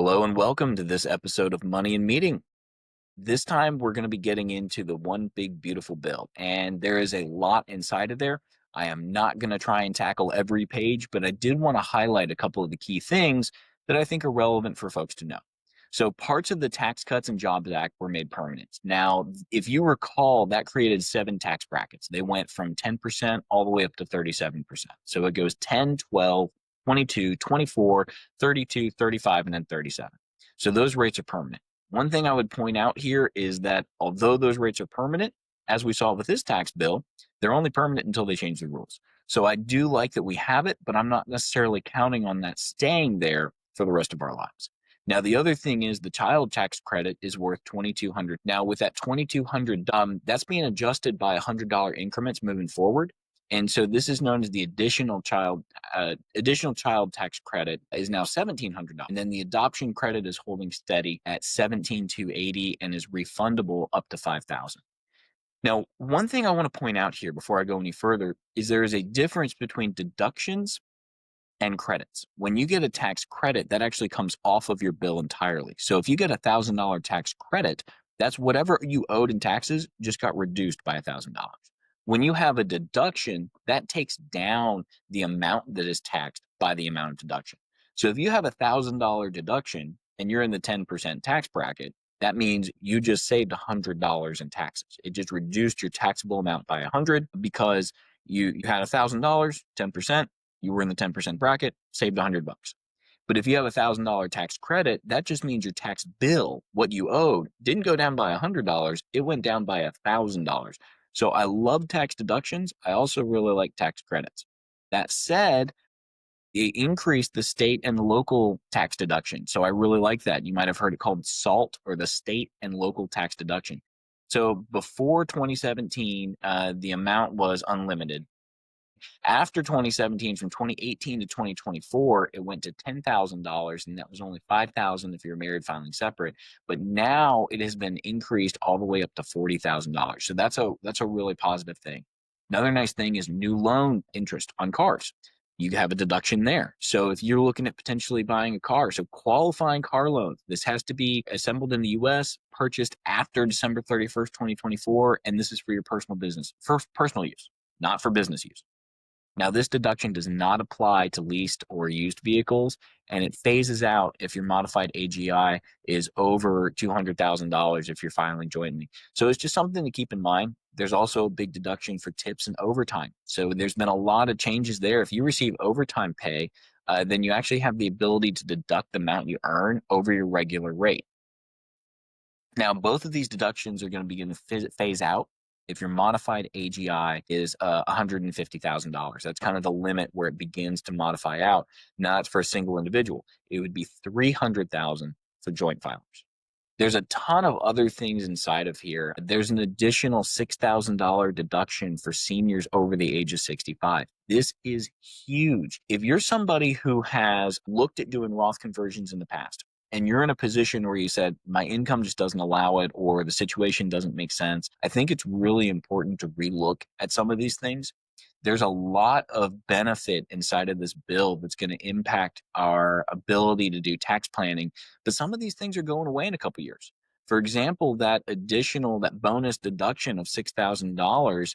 Hello and welcome to this episode of Money and Meeting. This time we're going to be getting into the one big beautiful bill, and there is a lot inside of there. I am not going to try and tackle every page, but I did want to highlight a couple of the key things that I think are relevant for folks to know. So parts of the Tax Cuts and Jobs Act were made permanent. Now, if you recall, that created 7 tax brackets. They went from 10% all the way up to 37%. So it goes 10, 12, 22, 24, 32, 35, and then 37. So those rates are permanent. One thing I would point out here is that although those rates are permanent, as we saw with this tax bill, they're only permanent until they change the rules. So I do like that we have it, but I'm not necessarily counting on that staying there for the rest of our lives. Now, the other thing is the child tax credit is worth $2,200. Now, with that $2,200, that's being adjusted by $100 increments moving forward. And so this is known as the additional child tax credit is now $1,700. And then the adoption credit is holding steady at $17,280 and is refundable up to $5,000. Now, one thing I want to point out here before I go any further is there is a difference between deductions and credits. When you get a tax credit, that actually comes off of your bill entirely. So if you get a $1,000 tax credit, that's whatever you owed in taxes just got reduced by $1,000. When you have a deduction, that takes down the amount that is taxed by the amount of deduction. So if you have a $1,000 deduction and you're in the 10% tax bracket, that means you just saved $100 in taxes. It just reduced your taxable amount by 100 because you had $1,000, 10%, you were in the 10% bracket, saved $100. But if you have a $1,000 tax credit, that just means your tax bill, what you owed, didn't go down by $100, it went down by $1,000. So I love tax deductions. I also really like tax credits. That said, it increased the state and local tax deduction. So I really like that. You might have heard it called SALT, or the state and local tax deduction. So before 2017, the amount was unlimited. After 2017, from 2018 to 2024, it went to $10,000, and that was only $5,000 if you're married filing separate. But now it has been increased all the way up to $40,000. So that's a really positive thing. Another nice thing is new loan interest on cars. You have a deduction there. So if you're looking at potentially buying a car, so qualifying car loans, this has to be assembled in the U.S., purchased after December 31st, 2024, and this is for your personal business, for personal use, not for business use. Now, this deduction does not apply to leased or used vehicles, and it phases out if your modified AGI is over $200,000 if you're filing jointly. So it's just something to keep in mind. There's also a big deduction for tips and overtime. So there's been a lot of changes there. If you receive overtime pay, then you actually have the ability to deduct the amount you earn over your regular rate. Now, both of these deductions are going to begin to phase out if your modified AGI is $150,000. That's kind of the limit where it begins to modify out. Now, that's for a single individual. It would be $300,000 for joint filers. There's a ton of other things inside of here. There's an additional $6,000 deduction for seniors over the age of 65. This is huge. If you're somebody who has looked at doing Roth conversions in the past, and you're in a position where you said, my income just doesn't allow it, or the situation doesn't make sense, I think it's really important to relook at some of these things. There's a lot of benefit inside of this bill that's going to impact our ability to do tax planning, but some of these things are going away in a couple of years. For example, that bonus deduction of $6,000,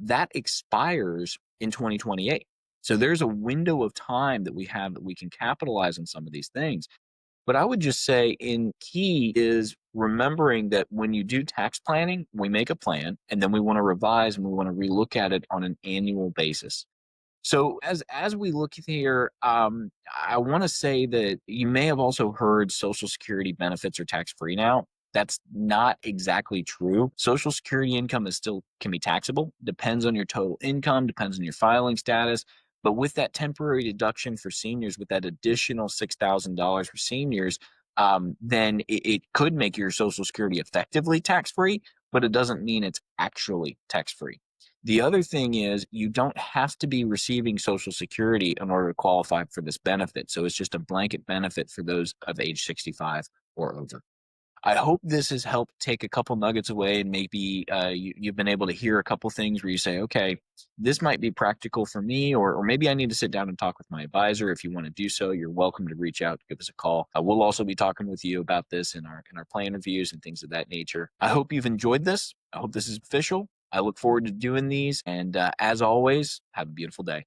that expires in 2028. So there's a window of time that we have that we can capitalize on some of these things. But I would just say in key is remembering that when you do tax planning, we make a plan and then we want to revise and we want to relook at it on an annual basis. So as we look here, I want to say that you may have also heard Social Security benefits are tax-free now. That's not exactly true. Social Security income can be taxable. Depends on your total income, depends on your filing status. But with that temporary deduction for seniors, with that additional $6,000 for seniors, then it could make your Social Security effectively tax-free, but it doesn't mean it's actually tax-free. The other thing is you don't have to be receiving Social Security in order to qualify for this benefit. So it's just a blanket benefit for those of age 65 or over. I hope this has helped take a couple nuggets away, and maybe you've been able to hear a couple things where you say, okay, this might be practical for me, or maybe I need to sit down and talk with my advisor. If you want to do so, you're welcome to reach out, give us a call. We'll also be talking with you about this in our plan reviews and things of that nature. I hope you've enjoyed this. I hope this is official. I look forward to doing these, and as always, have a beautiful day.